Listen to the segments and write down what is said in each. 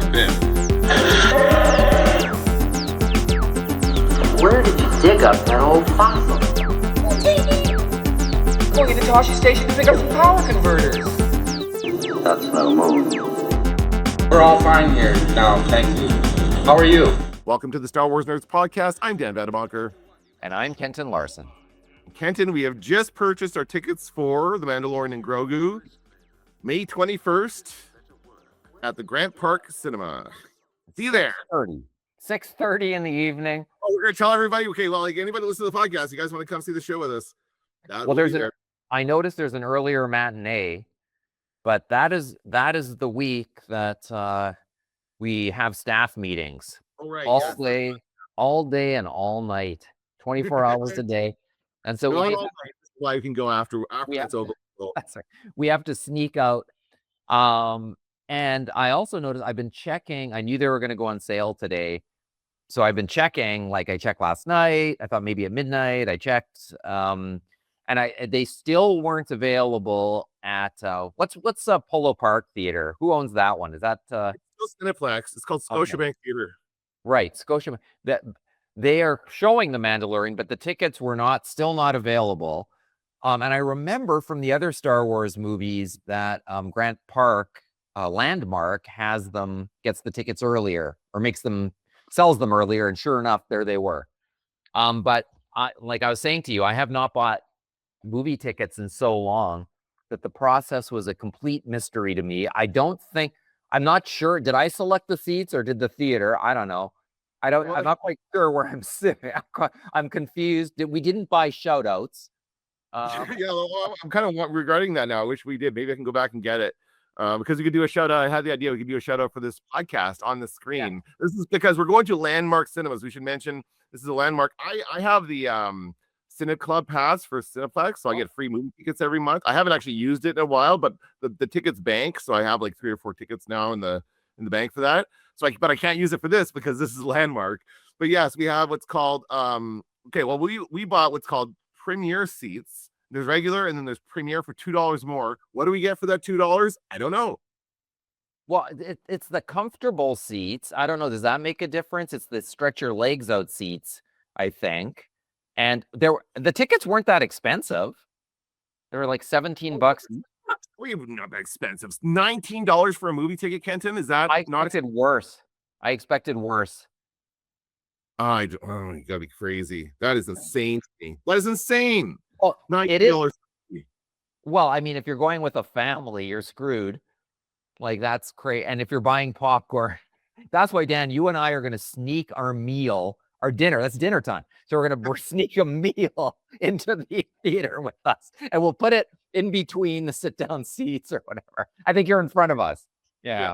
have been. Where did you dig up that old fossil? Going into Toshi Station to pick up some power converters. That's no move. We're all fine here now, thank you. How are you? Welcome to the Star Wars Nerds Podcast. I'm Dan Vadebonker. And I'm Kenton Larson. Kenton, we have just purchased our tickets for The Mandalorian and Grogu, May 21st at the Grant Park Cinema. See you there. 6:30 in the evening. Oh, we're going to tell everybody, okay, well, like anybody listen to the podcast, you guys want to come see the show with us. I noticed there's an earlier matinee, but that is the week that we have staff meetings. Oh, right. All day and all night, 24 hours a day. And so that's why you can go after it's over. That's right. We have to sneak out. And I also noticed I've been checking. I knew they were going to go on sale today. So I've been checking, like I checked last night. I thought maybe at midnight I checked. And they still weren't available at what's Polo Park Theater? Who owns that one? Is that it's still Cineplex. It's called Scotiabank Theater. Right, Scotiabank. That they are showing The Mandalorian, but the tickets were still not available. And I remember from the other Star Wars movies that Grant Park Landmark gets the tickets earlier or sells them earlier, and sure enough, there they were. But like I was saying to you, I have not bought movie tickets in so long that the process was a complete mystery to me. I'm not sure. Did I select the seats or did the theater? I don't know. I'm not quite sure where I'm sitting. I'm confused. We didn't buy shout outs. I'm kind of regarding that now. I wish we did. Maybe I can go back and get it. Because we could do a shout out. I had the idea we could do a shout out for this podcast on the screen. Yeah. This is because we're going to Landmark Cinemas. We should mention this is a Landmark. I have the Cine Club pass for Cineplex, so I get free movie tickets every month. I haven't actually used it in a while, but the tickets bank, so I have like 3 or 4 tickets now in the bank for that. But I can't use it for this because this is Landmark. But yes, we have what's called we bought what's called Premier seats. There's regular and then there's Premier for $2 more. What do we get for that $2? I don't know. Well, it's the comfortable seats. I don't know. Does that make a difference? It's the stretch your legs out seats, I think. And the tickets weren't that expensive. They were like $17. Not that expensive. $19 for a movie ticket, Kenton? Is that worse? I expected worse. You gotta be crazy. That is insane to me. That is insane. Well, $19. Well, I mean, if you're going with a family, you're screwed. Like, that's crazy. And if you're buying popcorn, that's why, Dan, you and I are going to sneak our dinner. That's dinner time. So we're going to sneak a meal into the theater with us, and we'll put it in between the sit-down seats or whatever. I think you're in front of us. Yeah,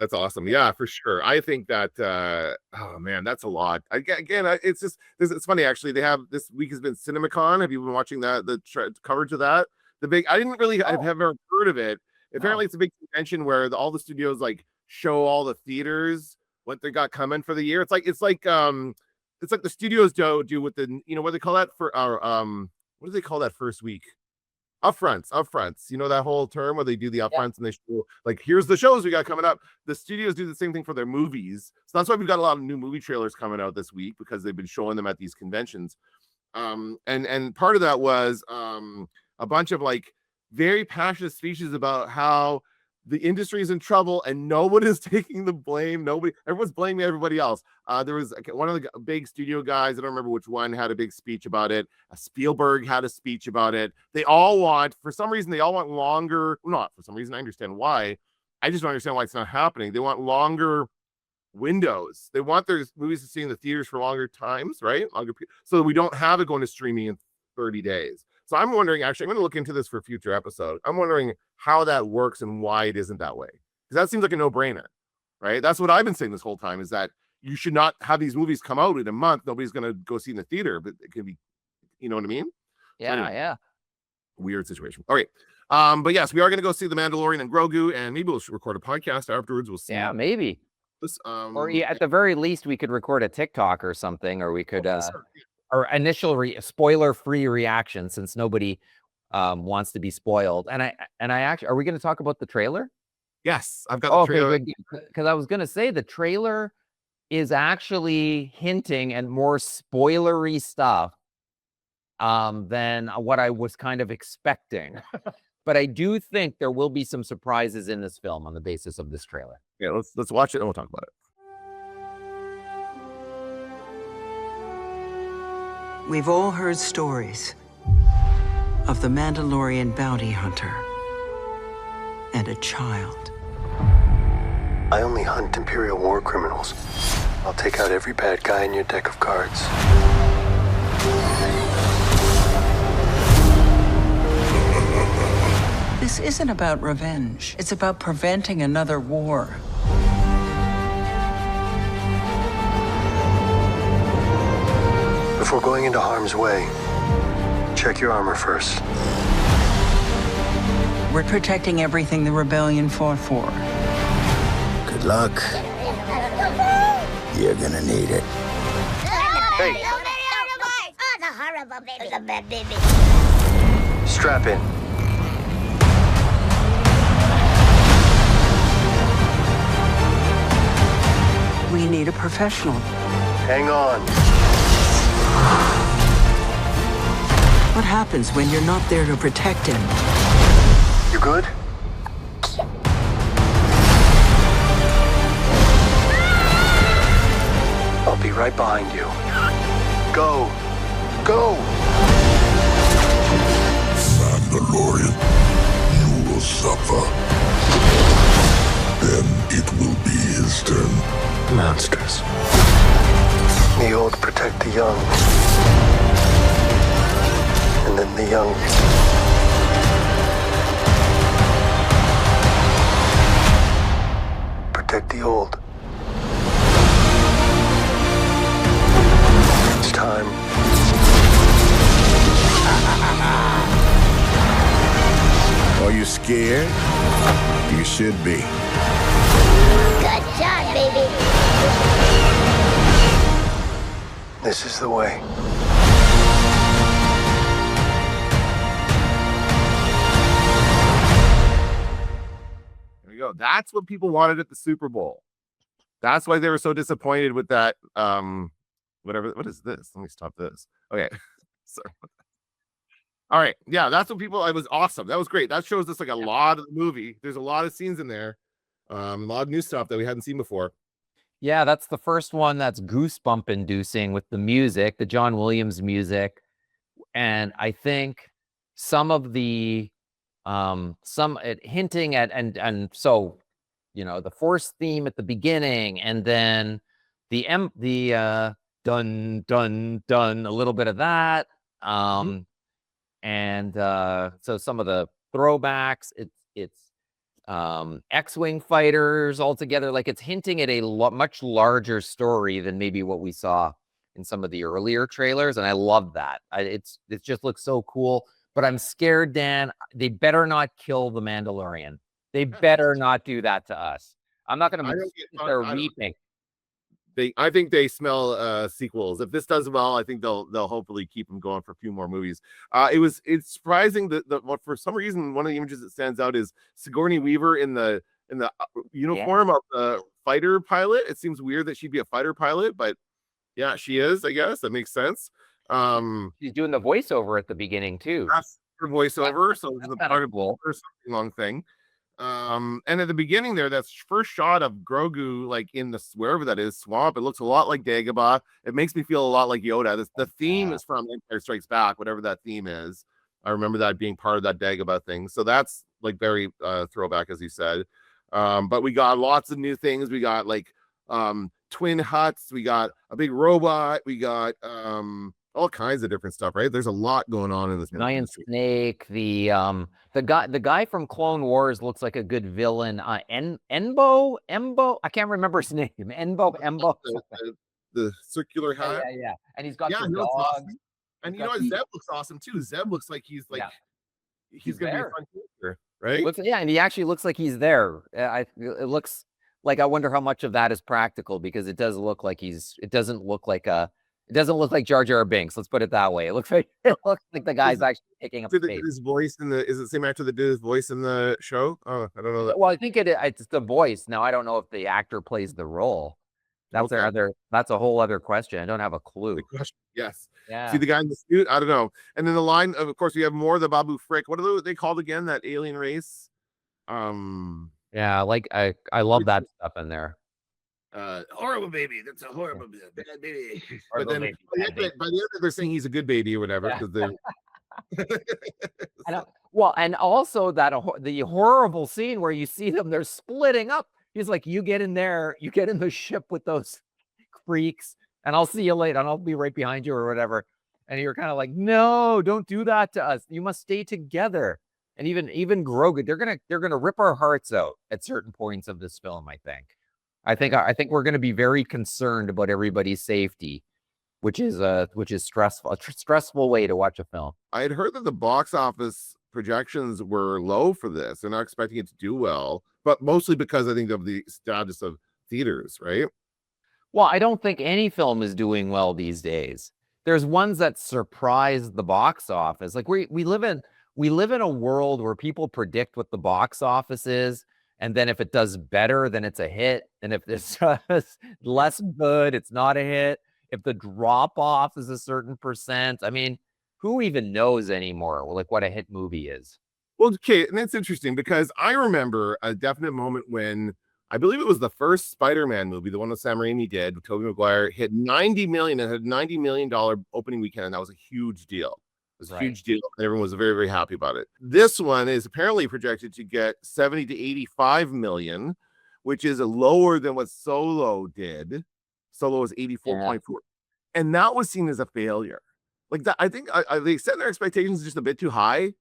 that's awesome. Yeah, for sure. I think that oh man, that's a lot. It's funny actually. They have this week has been CinemaCon. Have you been watching that? The coverage of that? I've never heard of it. Apparently, it's a big convention where all the studios like show all the theaters what they got coming for the year. It's like the studios do with the what do they call that for our what do they call that first week? Upfronts. You know that whole term where they do the upfronts and they show like here's the shows we got coming up. The studios do the same thing for their movies. So that's why we've got a lot of new movie trailers coming out this week because they've been showing them at these conventions. And part of that was a bunch of like very passionate speeches about how the industry is in trouble and no one is taking the blame. Everyone's blaming everybody else. There was one of the big studio guys, I don't remember which one, had a big speech about it. Spielberg had a speech about it. For some reason, they all want longer. Not for some reason, I understand why. I just don't understand why it's not happening. They want longer windows. They want their movies to see in the theaters for longer times, right? So that we don't have it going to streaming in 30 days. So I'm wondering, actually, I'm going to look into this for a future episode. I'm wondering how that works and why it isn't that way. Because that seems like a no-brainer, right? That's what I've been saying this whole time is that you should not have these movies come out in a month. Nobody's going to go see in the theater, but it could be, you know what I mean? Yeah, anyway, yeah. Weird situation. All right. But yes, we are going to go see The Mandalorian and Grogu, and maybe we'll record a podcast afterwards. We'll see. Yeah, maybe. Or at the very least, we could record a TikTok or something, or we could... Or initial spoiler-free reaction, since nobody wants to be spoiled. And I actually, are we going to talk about the trailer? Yes, I've got the Okay, trailer. good. Because I was gonna say the trailer is actually hinting at more spoilery stuff than what I was kind of expecting. But I do think there will be some surprises in this film on the basis of this trailer. Yeah, let's watch it and we'll talk about it. We've all heard stories of the Mandalorian bounty hunter and a child. I only hunt Imperial war criminals. I'll take out every bad guy in your deck of cards. This isn't about revenge. It's about preventing another war. Before going into harm's way, check your armor first. We're protecting everything the rebellion fought for. Good luck. You're gonna need it. Hey! Oh, the horrible baby. The bad baby. Strap in. We need a professional. Hang on. What happens when you're not there to protect him? You good? I'll be right behind you. Go. Go! Mandalorian, you will suffer. Then it will be his turn. Monsters. The old protect the young. And then the young. Protect the old. It's time. Are you scared? You should be. Good job, baby. This is the way. There we go. That's what people wanted at the Super Bowl. That's why they were so disappointed with that. Whatever. What is this? Let me stop this. Okay. Sorry. All right. Yeah, that's what people. It was awesome. That was great. That shows us like a lot of the movie. There's a lot of scenes in there. A lot of new stuff that we hadn't seen before. Yeah, that's the first one that's goosebump inducing with the music, the John Williams music. And I think some of the hinting at and so the Force theme at the beginning, and then the dun dun dun, a little bit of that. And so some of the throwbacks, it's X-Wing fighters all together, like it's hinting at a much larger story than maybe what we saw in some of the earlier trailers, and I love that. It just looks so cool, but I'm scared, Dan. They better not kill the Mandalorian. They better not do that to us. I'm not going to sit there weeping. I think they smell sequels. If this does well, I think they'll hopefully keep them going for a few more movies. It's surprising that for some reason one of the images that stands out is Sigourney Weaver in the uniform of the fighter pilot. It seems weird that she'd be a fighter pilot, but yeah, she is. I guess that makes sense. She's doing the voiceover at the beginning too. That's her voiceover, so That's the kind part of of cool. or something long thing. And at the beginning there, that first shot of Grogu, like in the wherever that is, swamp, it looks a lot like Dagobah. It makes me feel a lot like Yoda. The theme is from Empire Strikes Back, whatever that theme is. I remember that being part of that Dagobah thing. So that's like very throwback, as you said. But we got lots of new things. We got like twin huts, we got a big robot, we got all kinds of different stuff, right? There's a lot going on in this Giant snake. The guy from Clone Wars looks like a good villain. Embo. I can't remember his name. Embo. The circular hat. Yeah. And he's got the he looks dog. awesome. And you know what? Zeb looks awesome too. Zeb looks like he's gonna be a fun character, right? And he actually looks like he's there. It looks like, I wonder how much of that is practical, because it does look like it doesn't look like a It doesn't look like Jar Jar Binks. Let's put it that way. It looks like the guy's actually picking up Did space. his voice in the is it the same actor that did his voice in the show? Oh, I don't know that. Well, I think it's the voice. Now I don't know if the actor plays the role. That's Okay. that's a whole other question. I don't have a clue. The question. Yes. Yeah. See the guy in the suit? I don't know. And then the line of course we have more of the Babu Frick. What are they called again? That alien race? Yeah, like I love that stuff in there. Horrible baby. That's a horrible bad baby. But Horrible then baby, by the, bad end, baby. by the end they're saying he's a good baby or whatever Yeah. because they're I know. Well, and also the horrible scene where you see them, they're splitting up. He's like, you get in there, you get in the ship with those freaks, and I'll see you later, and I'll be right behind you or whatever. And you're kind of like, no, don't do that to us. You must stay together. And even Grogu, they're gonna rip our hearts out at certain points of this film. I think we're gonna be very concerned about everybody's safety, which is stressful, a stressful way to watch a film. I had heard that the box office projections were low for this. They're not expecting it to do well, but mostly because I think of the status of theaters, right? Well, I don't think any film is doing well these days. There's ones that surprise the box office. Like we live in a world where people predict what the box office is, and then if it does better, then it's a hit, and if it does less good, it's not a hit. If the drop off is a certain percent, I mean, who even knows anymore? Like what a hit movie is. Well, okay, and that's interesting because I remember a definite moment when I believe it was the first Spider-Man movie, the one that Sam Raimi did, with Tobey Maguire, hit 90 million. It had $90 million opening weekend, and that was a huge deal. It was a huge deal, and everyone was very, very happy about it. This one is apparently projected to get 70 to 85 million, which is lower than what Solo did. Solo was 84.4, and that was seen as a failure. Like that, I think they set their expectations just a bit too high.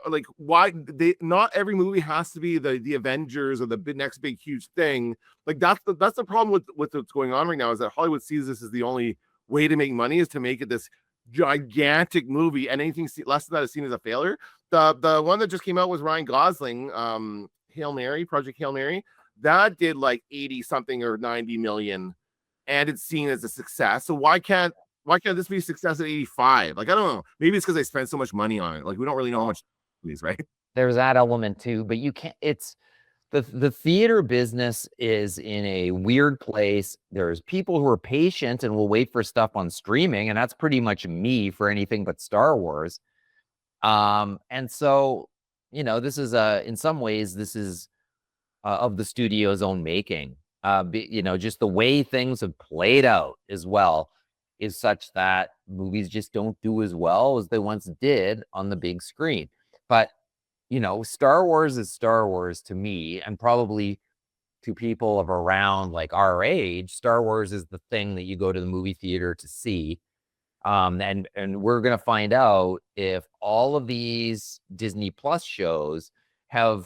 Like why they not every movie has to be the Avengers or the next big huge thing. Like that's the problem with what's going on right now is that Hollywood sees this as the only way to make money is to make it this gigantic movie, and anything less than that is seen as a failure. The one that just came out was Ryan Gosling, Project Hail Mary, that did like 80 something or 90 million, and it's seen as a success. So why can't this be a success at 85? Like, I don't know. Maybe it's because they spent so much money on it. Like, we don't really know how much these, right? There's that element too, but you can't. It's the theater business is in a weird place. There's people who are patient and will wait for stuff on streaming, and that's pretty much me for anything but Star Wars. And so, this is in some ways this is of the studio's own making. Just the way things have played out as well is such that movies just don't do as well as they once did on the big screen. But, Star Wars is Star Wars to me, and probably to people of around like our age. Star Wars is the thing that you go to the movie theater to see. And we're going to find out if all of these Disney Plus shows have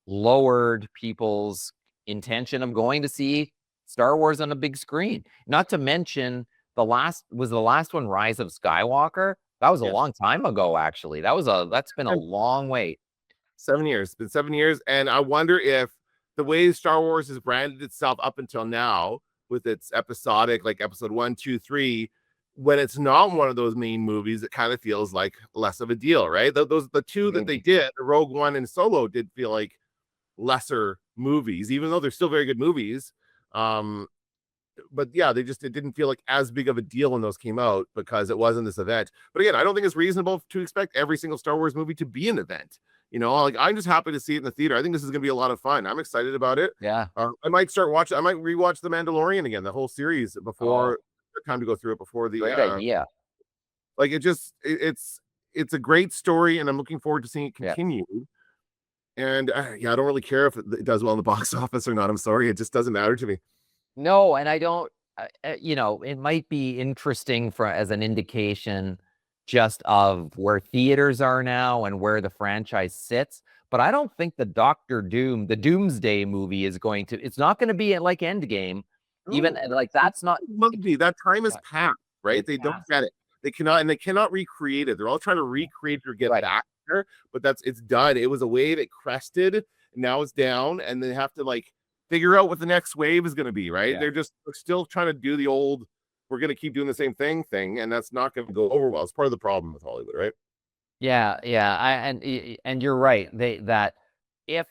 lowered people's intention of going to see Star Wars on a big screen. Not to mention the last one Rise of Skywalker. That was a long time ago, actually. That's been a long wait. 7 years. It's been 7 years, and I wonder if the way Star Wars has branded itself up until now with its episodic, like episode 1, 2, 3, when it's not one of those main movies, it kind of feels like less of a deal, right? The two that they did, the Rogue One and Solo, did feel like lesser movies, even though they're still very good movies. But yeah, it didn't feel like as big of a deal when those came out because it wasn't this event. But again, I don't think it's reasonable to expect every single Star Wars movie to be an event. Like I'm just happy to see it in the theater. I think this is going to be a lot of fun. I'm excited about it. Yeah. I might rewatch The Mandalorian again, the whole series before time to go through it before the great idea. Like it's a great story, and I'm looking forward to seeing it continue. And I don't really care if it does well in the box office or not. I'm sorry, it just doesn't matter to me. No, and I don't. It might be interesting as an indication just of where theaters are now and where the franchise sits. But I don't think the the Doomsday movie is going to. It's not going to be like Endgame. Even like that's not. That time is past, right? They don't get it. They cannot recreate it. They're all trying to recreate or get back there, but it's done. It was a wave. It crested. And now it's down, and they have to figure out what the next wave is going to be, right? They're still trying to do the old we're going to keep doing the same thing, and that's not going to go over well. It's part of the problem with Hollywood, right? Yeah, yeah. And you're right. That if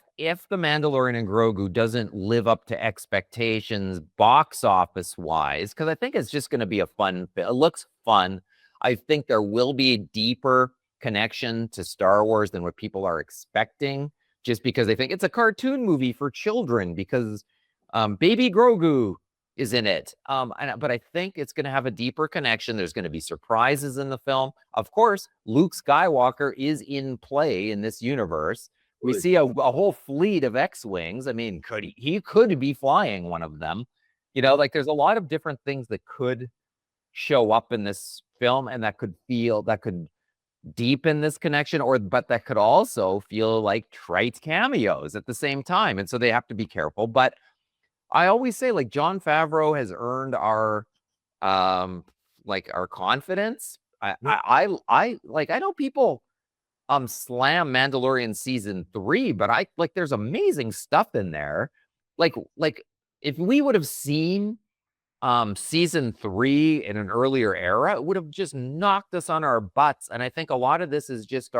the Mandalorian and Grogu doesn't live up to expectations box office wise, because I think it's just going to be a fun. It looks fun. I think there will be a deeper connection to Star Wars than what people are expecting, just because they think it's a cartoon movie for children because Baby Grogu is in it. But I think it's going to have a deeper connection. There's going to be surprises in the film. Of course, Luke Skywalker is in play in this universe. We see a whole fleet of X-Wings. I mean, he could be flying one of them. You know, like there's a lot of different things that could show up in this film and that could deepen this connection, but that could also feel like trite cameos at the same time. And so they have to be careful. But I always say, like, Jon Favreau has earned our confidence. I know people slam Mandalorian season 3, but there's amazing stuff in there. Like if we would have seen season 3 in an earlier era, it would have just knocked us on our butts. And I think a lot of this is just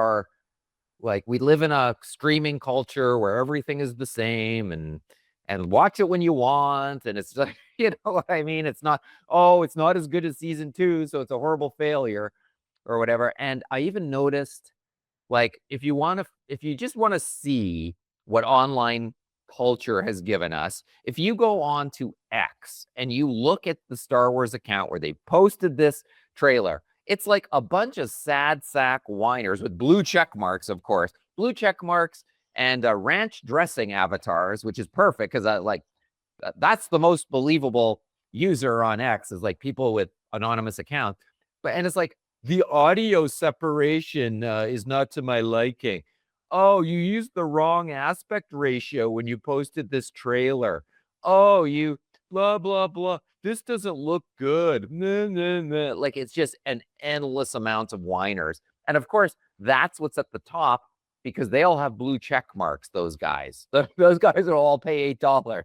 we live in a streaming culture where everything is the same and watch it when you want. And it's like, you know what I mean? It's not as good as season 2, so it's a horrible failure or whatever. And I even noticed, like, if you just want to see what online culture has given us, if you go on to X and you look at the Star Wars account where they posted this trailer, it's like a bunch of sad sack whiners with blue check marks, of course, blue check marks and ranch dressing avatars, which is perfect because that's the most believable user on X is like people with anonymous accounts. And it's like the audio separation is not to my liking. Oh, you used the wrong aspect ratio when you posted this trailer. Oh, you blah, blah, blah. This doesn't look good. Nah, nah, nah. Like, it's just an endless amount of whiners. And of course, that's what's at the top because they all have blue check marks, those guys. Those guys will all pay $8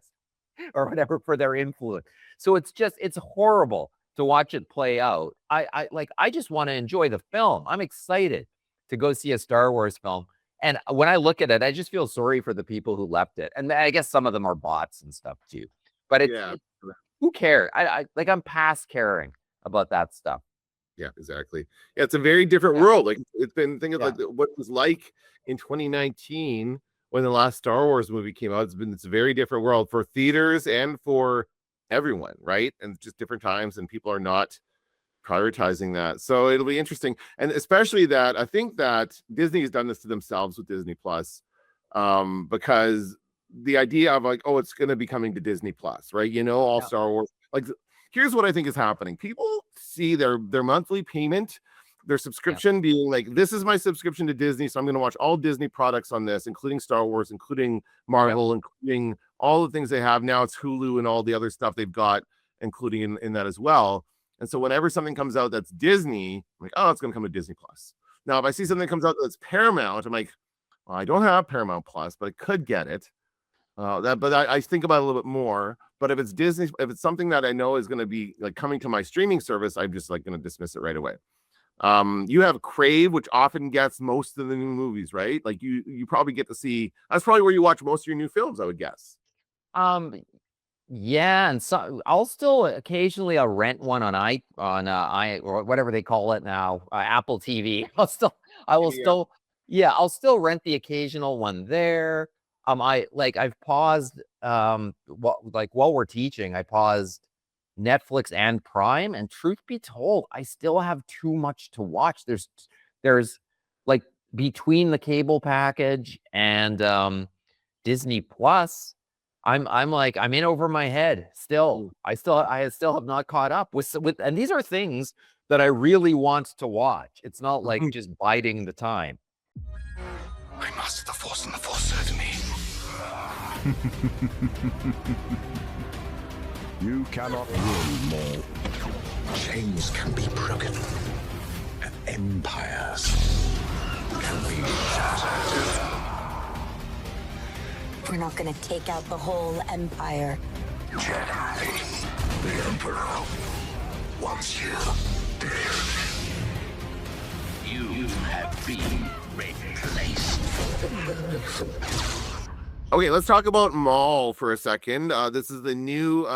or whatever for their influence. So it's horrible to watch it play out. I just want to enjoy the film. I'm excited to go see a Star Wars film. And when I look at it, I just feel sorry for the people who left it. And I guess some of them are bots and stuff too. But who cares? I'm past caring about that stuff. Yeah, exactly. Yeah, it's a very different world. Like it's been thinking like what it was like in 2019 when the last Star Wars movie came out. It's a very different world for theaters and for everyone, right? And just different times, and people are not prioritizing that. So it'll be interesting, and especially that I think that Disney has done this to themselves with Disney Plus, because the idea of like, oh, it's going to be coming to Disney Plus, right? You know, all Star Wars. Like, here's what I think is happening. People see their monthly payment, their subscription being like, this is my subscription to Disney, so I'm going to watch all Disney products on this, including Star Wars, including Marvel, including all the things they have now. It's Hulu and all the other stuff they've got, including in that as well. And so whenever something comes out that's Disney, I'm like, oh, it's going to come to Disney Plus. Now, if I see something that comes out that's Paramount, I'm like, well, I don't have Paramount Plus, but I could get it. But I think about it a little bit more. But if it's Disney, if it's something that I know is going to be like coming to my streaming service, I'm just like going to dismiss it right away. You have Crave, which often gets most of the new movies, right? Like you probably get to see. That's probably where you watch most of your new films, I would guess. Yeah, and so I'll still occasionally rent one on or whatever they call it now, Apple TV. I'll still rent the occasional one there. I've paused while we're teaching, I paused Netflix and Prime, and truth be told, I still have too much to watch. There's like between the cable package and Disney Plus, I'm in over my head still. I still have not caught up with, and these are things that I really want to watch. It's not like just biding the time. I master the Force, and the Force serves me. You cannot win, Maul. Chains can be broken, and empires can be shattered. We're not gonna take out the whole empire. Jedi, the Emperor, Once you you have been replaced. Okay, let's talk about Maul for a second. This is the new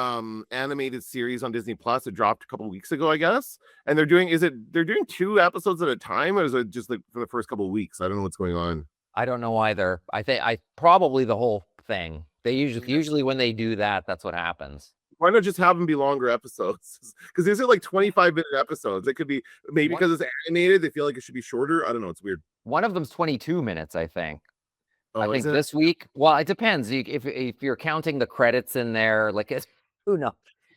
animated series on Disney Plus. It dropped a couple of weeks ago, I guess. And they're doing 2 episodes at a time, or is it just like for the first couple of weeks? I don't know what's going on. I don't know either. I think probably the whole thing. They usually when they do that, that's what happens. Why not just have them be longer episodes? Because these are like 25-minute episodes. It could be maybe because it's animated, they feel like it should be shorter. I don't know. It's weird. One of them's 22 minutes, I think. Oh, I think this week. Well, it depends. If you're counting the credits in there, like who knows?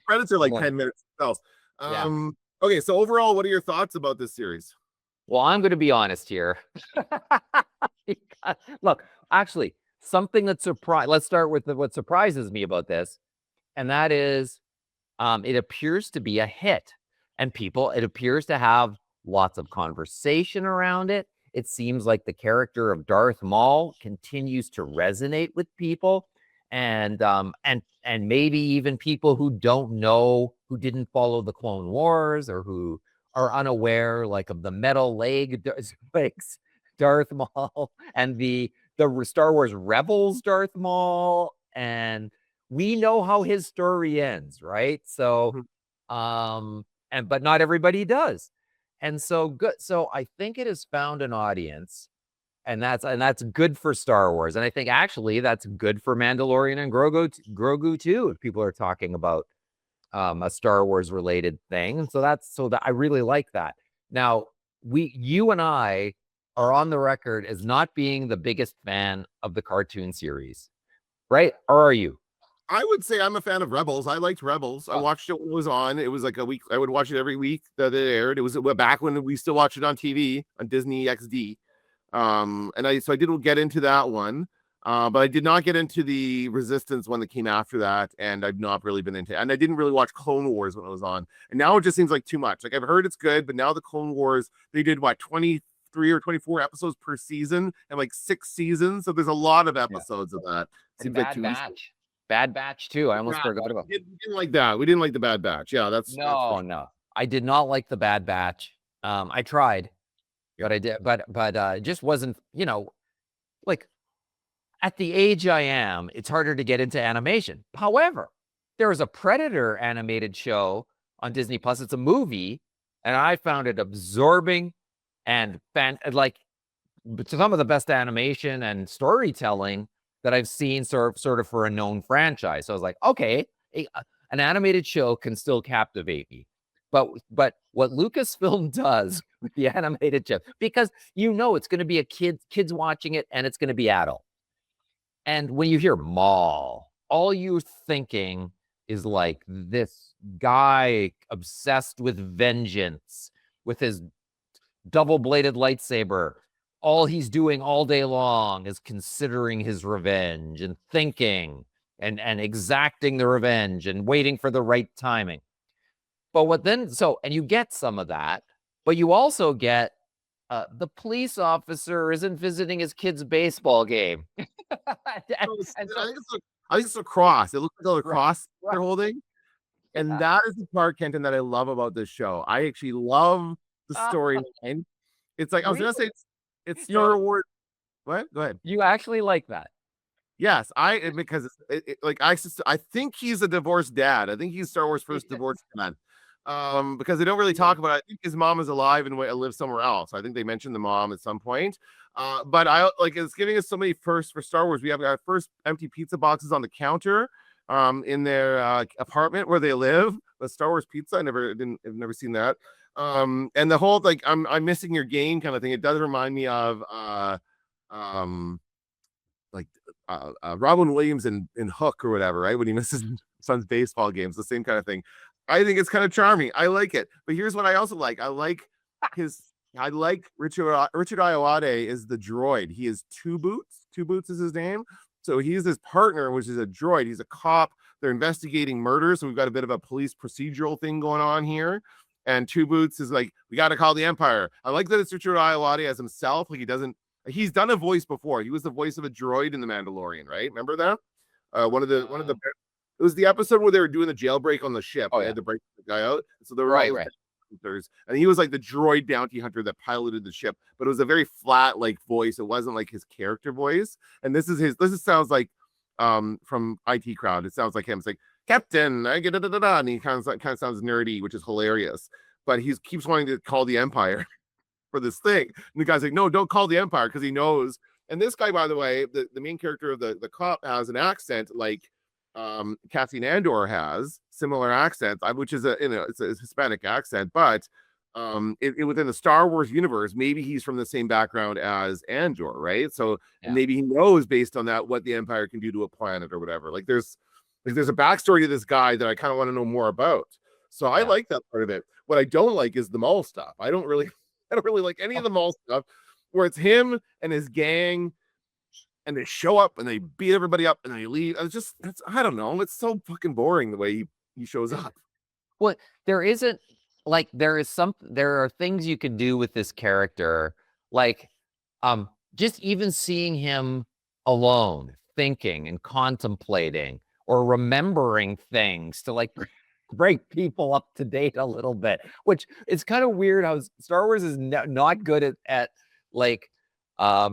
Credits are like 10 minutes themselves. Okay, so overall, what are your thoughts about this series? Well, I'm going to be honest here. Look, actually, something that let's start with what surprises me about this, and that is, it appears to be a hit, and it appears to have lots of conversation around it. It seems like the character of Darth Maul continues to resonate with people, and maybe even people who don't know, who didn't follow the Clone Wars, or who are unaware, like, of the metal legs Darth Maul and the Star Wars Rebels Darth Maul, and we know how his story ends, right? So, but not everybody does. And so good. So I think it has found an audience, and that's good for Star Wars. And I think actually that's good for Mandalorian and Grogu too, if people are talking about a Star Wars related thing. And so that I really like that. Now, you and I are on the record as not being the biggest fan of the cartoon series, right? Or are you? I would say I'm a fan of Rebels. I liked Rebels. I watched it when it was on. It was like a week. I would watch it every week that it aired. It was back when we still watched it on TV on Disney XD. And I didn't get into that one. But I did not get into the Resistance one that came after that, and I've not really been into it. And I didn't really watch Clone Wars when it was on. And now it just seems like too much. Like, I've heard it's good, but now the Clone Wars, they did 23 or 24 episodes per season and like 6 seasons. So there's a lot of episodes of that. Seems like too much. Bad Batch too. I almost forgot about. We didn't like that. We didn't like the Bad Batch. Yeah, that's no. I did not like the Bad Batch. I tried, but I did, but it just wasn't. Like, at the age I am, it's harder to get into animation. However, there is a Predator animated show on Disney Plus. It's a movie, and I found it absorbing and like some of the best animation and storytelling that I've seen sort of for a known franchise. So I was like, okay, an animated show can still captivate me. But what Lucasfilm does with the animated show, because it's going to be kids watching it, and it's going to be adult. And when you hear Maul, all you're thinking is like this guy obsessed with vengeance, with his double-bladed lightsaber. All he's doing all day long is considering his revenge and thinking and exacting the revenge and waiting for the right timing. But and you get some of that, but you also get the police officer isn't visiting his kid's baseball game. I think it's a cross. It looks like a cross they're holding. And that is the part, Kenton, that I love about this show. I actually love the storyline. It's like, I was going to say, it's Star Wars. What? Go ahead. You actually like that? Yes, because I think he's a divorced dad. I think he's Star Wars' first divorced dad. Because they don't really talk about it. I think his mom is alive and lives somewhere else. I think they mentioned the mom at some point. But it's giving us so many firsts for Star Wars. We have our first empty pizza boxes on the counter in their apartment where they live. The Star Wars pizza. I've never seen that. And the whole I'm missing your game kind of thing. It does remind me of Robin Williams in Hook or whatever, right? When he misses his son's baseball games, the same kind of thing. I think it's kind of charming. I like it. But here's what I also like. I like Richard Ayoade is the droid. He is Two Boots. Two Boots is his name. So he's his partner, which is a droid. He's a cop. They're investigating murder. So we've got a bit of a police procedural thing going on here. And Two Boots is like, we got to call the Empire. I like that it's Richard Ayoade as himself. Like, he's done a voice before. He was the voice of a droid in The Mandalorian, right? Remember that? One of the It was the episode where they were doing the jailbreak on the ship. Oh, They yeah. had to break the guy out. So there were Right, all those right. hunters, and he was like the droid bounty hunter that piloted the ship. But it was a very flat like voice. It wasn't like his character voice. And this sounds like from IT Crowd. It sounds like him. It's like Captain, I get it, and he kind of sounds nerdy, which is hilarious. But he keeps wanting to call the Empire for this thing, and the guy's like, no, don't call the Empire, because he knows. And this guy, by the way, the main character of the cop has an accent like Cassian Andor has, similar accents, which is it's a Hispanic accent, but within the Star Wars universe, maybe he's from the same background as Andor, right? So and maybe he knows based on that what the Empire can do to a planet or whatever. Like there's a backstory to this guy that I kind of want to know more about. So I like that part of it. What I don't like is the Maul stuff. I don't really like any of the Maul stuff where it's him and his gang and they show up and they beat everybody up and they leave. I don't know. It's so fucking boring the way he shows up. Well, there isn't like there are things you could do with this character, like just even seeing him alone, thinking and contemplating or remembering things to like bring people up to date a little bit, which it's kind of weird how Star Wars is not good at like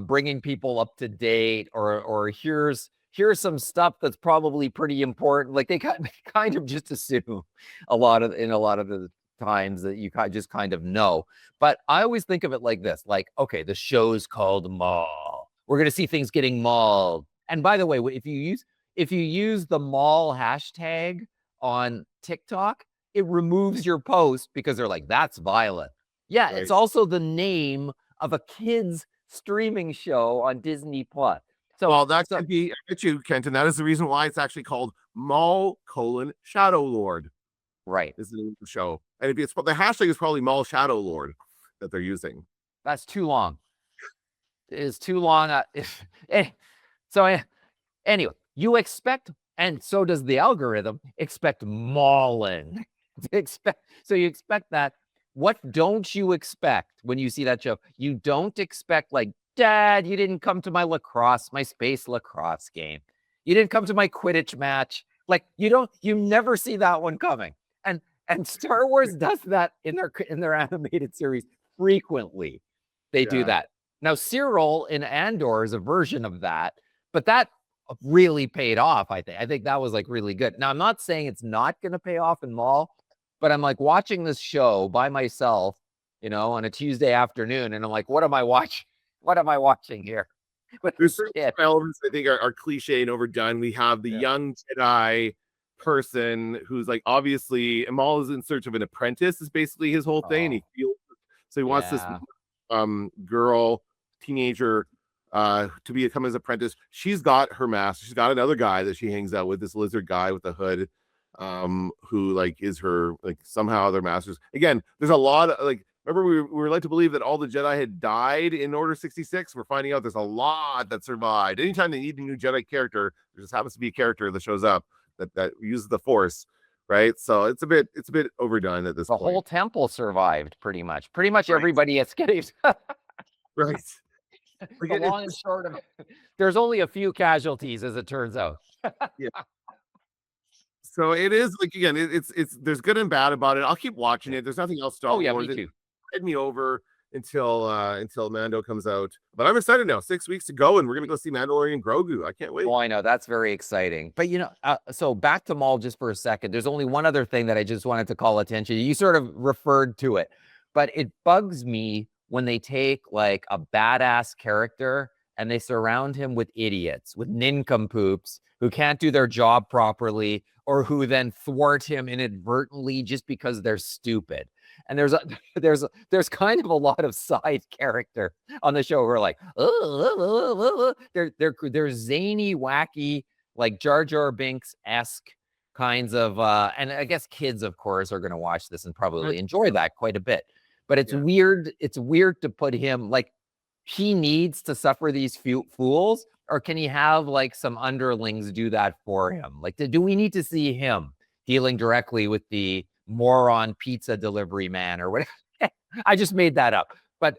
bringing people up to date or here's some stuff that's probably pretty important. Like they kind of just assume a lot of the times that you just kind of know. But I always think of it like this, like, okay, the show's called Maul. We're going to see things getting mauled. And by the way, if you use the Maul hashtag on TikTok, it removes your post because they're like, that's violent. Yeah, right. It's also the name of a kid's streaming show on Disney Plus. So, well, that could be, I get you, Kenton. That is the reason why it's actually called Maul: Shadow Lord. Right. This is the show. And the hashtag is probably Maul Shadow Lord that they're using. That's too long. It is too long. So anyway, you expect, and so does the algorithm, expect mauling. So you expect that. What don't you expect when you see that show? You don't expect like, Dad, you didn't come to my space lacrosse game. You didn't come to my Quidditch match. Like you never see that one coming. And Star Wars does that in their animated series frequently. They do that. Now Cyril in Andor is a version of that, but that really paid off, I think. I think that was like really good. Now I'm not saying it's not going to pay off in Maul, but I'm like watching this show by myself, on a Tuesday afternoon, and I'm like, what am I watching? What am I watching here? There's certain elements I think are cliche and overdone. We have the young Jedi person who's like obviously Maul is in search of an apprentice is basically his whole thing. He feels so he wants this girl, teenager, to become his apprentice. She's got her master. She's got another guy that she hangs out with, this lizard guy with the hood, who like is her like somehow their masters. Again, there's a lot of like, remember we were led to believe that all the Jedi had died in Order 66. We're finding out there's a lot that survived. Anytime they need a new Jedi character, there just happens to be a character that shows up that uses the Force, right? So it's a bit overdone at this point. The whole temple survived pretty much. Pretty much everybody escaped. Right. The long and short of it, there's only a few casualties, as it turns out. Yeah. So it is like, again, it's there's good and bad about it. I'll keep watching it. There's nothing else Star Wars. Me too. Head me over until Mando comes out. But I'm excited now. 6 weeks to go, and we're gonna go see Mandalorian and Grogu. I can't wait. Oh, I know, that's very exciting. But so back to Maul just for a second. There's only one other thing that I just wanted to call attention. You sort of referred to it, but it bugs me when they take like a badass character and they surround him with idiots, with nincompoops who can't do their job properly, or who then thwart him inadvertently just because they're stupid. And there's kind of a lot of side character on the show who are like, they're zany, wacky, like Jar Jar Binks-esque kinds of, and I guess kids, of course, are going to watch this and probably enjoy that quite a bit. But it's weird. It's weird to put him like, he needs to suffer these fools, or can he have like some underlings do that for him? Like, do we need to see him dealing directly with the moron pizza delivery man or whatever? I just made that up. But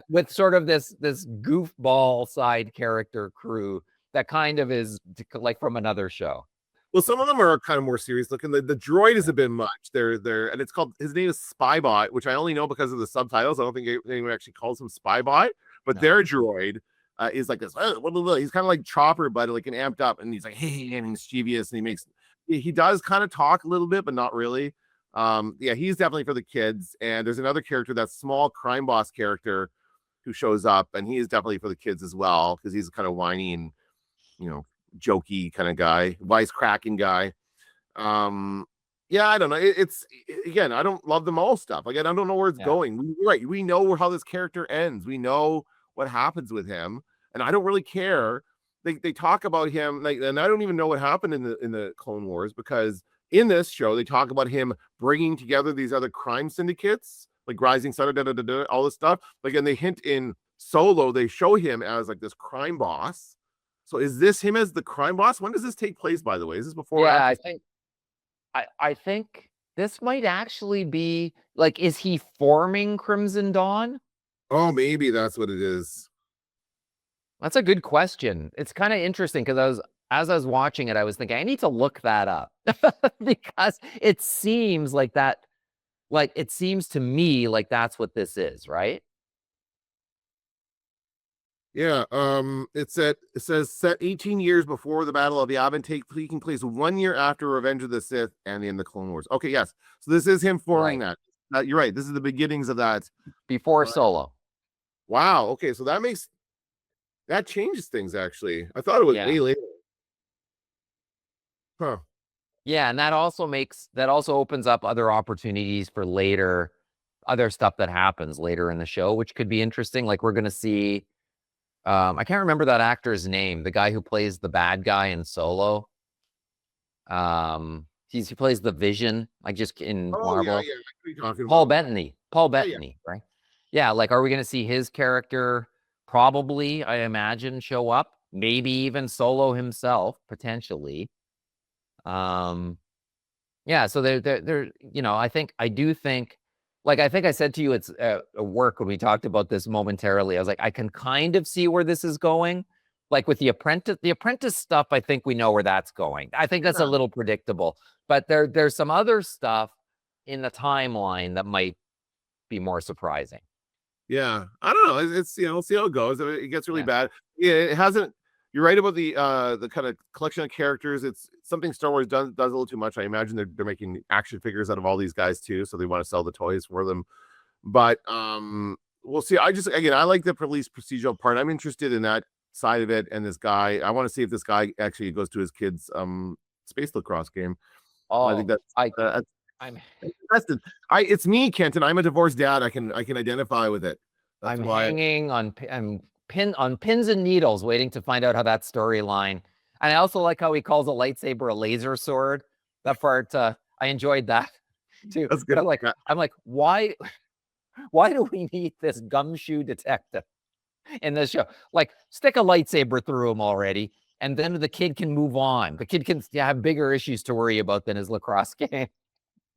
with sort of this goofball side character crew that kind of is like from another show. Well, some of them are kind of more serious looking. The droid is a bit much. They're and it's called, his name is Spybot, which I only know because of the subtitles. I don't think anyone actually calls him Spybot, but their droid is like this. He's kind of like Chopper, but like an amped up, and he's like, hey, and he's mischievous, and he does kind of talk a little bit, but not really. Yeah, he's definitely for the kids. And there's another character, that small crime boss character, who shows up, and he is definitely for the kids as well, because he's kind of whiny and, you know, jokey kind of guy, wisecracking guy. Yeah, I don't know. It's again, I don't love the Maul stuff. Again, I don't know where it's going. We know how this character ends. We know what happens with him, and I don't really care. They talk about him, like, and I don't even know what happened in the Clone Wars, because in this show they talk about him bringing together these other crime syndicates, like Rising Sun, all this stuff. Like, and they hint in Solo, they show him as like this crime boss. So is this him as the crime boss? When does this take place, by the way? Is this before? Yeah, I think this might actually be like, is he forming Crimson Dawn? Oh, maybe that's what it is. That's a good question. It's kind of interesting, because as I was watching it, I was thinking I need to look that up because it seems like that. Like, it seems to me like that's what this is, right? Yeah, it says set 18 years before the Battle of Yavin, taking place 1 year after Revenge of the Sith and the end of the Clone Wars. Okay, yes. So this is him forming that. You're right. This is the beginnings of that. Before Solo. Wow. Okay, so that changes things, actually. I thought it was way later. Huh. Yeah, and that also opens up other opportunities for later, other stuff that happens later in the show, which could be interesting. Like, we're going to see, I can't remember that actor's name, the guy who plays the bad guy in Solo. He plays the Vision, like, just in Marvel. Yeah. Paul Bettany, right? Yeah, like, are we going to see his character probably, I imagine, show up? Maybe even Solo himself, potentially. Yeah, so they're you know, I think like, I think I said to you, it's at work when we talked about this momentarily, I was like, I can kind of see where this is going. Like, with the apprentice stuff, I think we know where that's going. I think that's a little predictable, but there's some other stuff in the timeline that might be more surprising. Yeah, I don't know. It's we'll see how it goes. It gets really bad. Yeah, it hasn't. You're right about the kind of collection of characters. It's something Star Wars does a little too much. I imagine they're making action figures out of all these guys too, so they want to sell the toys for them. But we'll see. I like the police procedural part. I'm interested in that side of it, and this guy. I want to see if this guy actually goes to his kid's space lacrosse game. I think I'm interested. It's me, Kenton. I'm a divorced dad. I can identify with it. That's hanging on pins and needles, waiting to find out how that storyline. And I also like how he calls a lightsaber a laser sword. That part, I enjoyed that too. That's good. But I'm like, why do we need this gumshoe detective in this show? Like, stick a lightsaber through him already, and then the kid can move on. The kid can have bigger issues to worry about than his lacrosse game.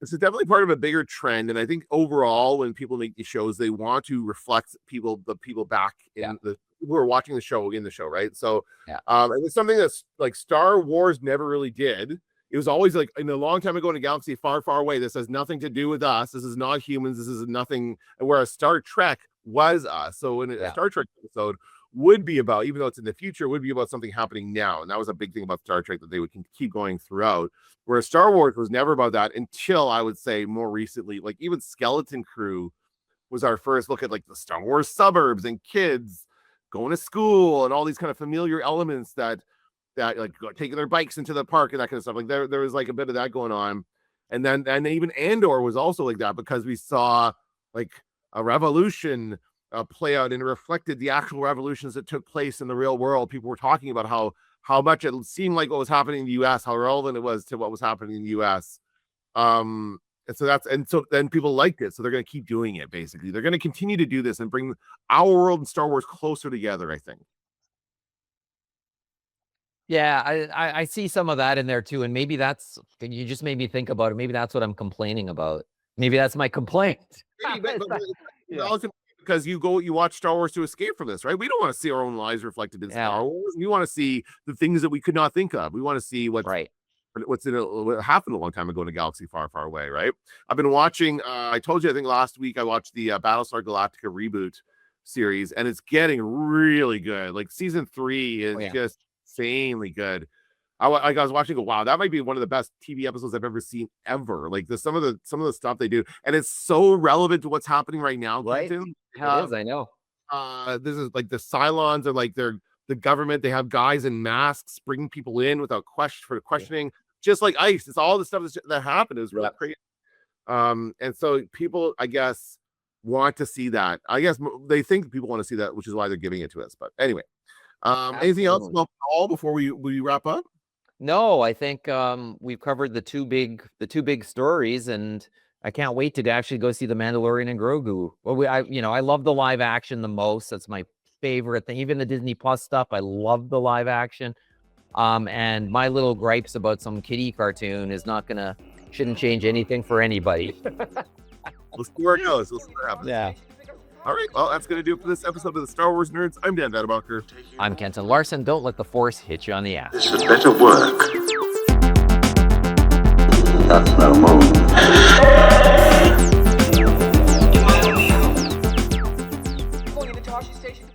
This is definitely part of a bigger trend, and I think overall, when people make these shows, they want to reflect the people back in the people who are watching the show in the show, right? So, and it's something that's like Star Wars never really did. It was always like, in a long time ago in a galaxy far, far away. This has nothing to do with us. This is not humans. This is nothing. Whereas Star Trek was us. So in a Star Trek episode would be about, even though it's in the future, would be about something happening now. And that was a big thing about Star Trek, that they would keep going throughout. Whereas Star Wars was never about that until, I would say, more recently. Like, even Skeleton Crew was our first look at like the Star Wars suburbs and kids going to school and all these kind of familiar elements that like taking their bikes into the park and that kind of stuff. Like, there was like a bit of that going on. And even Andor was also like that, because we saw like a revolution play out, and it reflected the actual revolutions that took place in the real world. People were talking about how much it seemed like what was happening in the US, how relevant it was to what was happening in the US. And so then people liked it. So they're going to keep doing it. Basically, they're going to continue to do this and bring our world and Star Wars closer together, I think. Yeah, I see some of that in there too. And maybe you just made me think about it. Maybe that's what I'm complaining about. Maybe that's my complaint. Because you watch Star Wars to escape from this, right? We don't want to see our own lives reflected in Star Wars. We want to see the things that we could not think of. We want to see what's But what happened a long time ago in a galaxy far, far away, right? I've been watching. I told you, I think last week I watched the Battlestar Galactica reboot series, and it's getting really good. Like season 3 is just insanely good. I was watching. Go, wow, that might be one of the best TV episodes I've ever seen ever. Like some of the stuff they do, and it's so relevant to what's happening right now. Right? Kenton. It is, I know. This is like the Cylons are like the government. They have guys in masks bringing people in without questioning, just like ICE. It's all the stuff that happened. It was really crazy. And so people, I guess, want to see that. I guess they think people want to see that, which is why they're giving it to us. But anyway, anything else about Paul before we wrap up? No, I think we've covered the two big stories, and I can't wait to actually go see the Mandalorian and Grogu. Well, I love the live action the most. That's my favorite thing. Even the Disney Plus stuff, I love the live action. And my little gripes about some kiddie cartoon shouldn't change anything for anybody. We'll see where it goes. We'll see what happens. Yeah. All right. Well, that's going to do it for this episode of the Star Wars Nerds. I'm Dan Vanderbacher. I'm Kenton Larson. Don't let the Force hit you on the ass. This had better work. That's no moon. Going into Toshi Station.